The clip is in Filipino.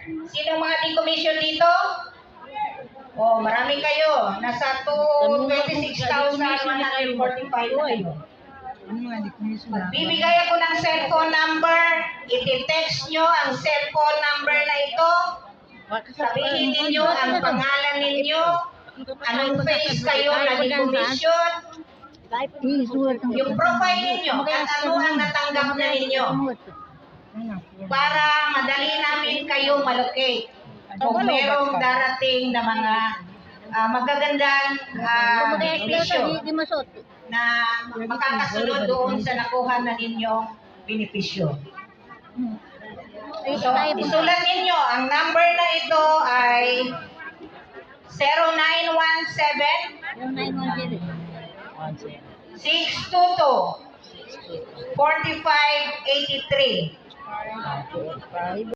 Sino mga decommission dito? Oh, marami kayo. Nasa 26,145 na kayo. Bibigay ako ng cellphone number. Iti-text nyo ang cellphone number na ito. Sabihin ninyo ang pangalan ninyo. Anong phase kayo na decommission. Yung profile ninyo at ano ang natanggap na ninyo. Para madali namin kayo malocate. Kung merong darating na mga magagandang benepisyo na makakasunod doon sa nakuha na ninyong benepisyo. So, isulat ninyo, ang number na ito ay 0917-622-4583.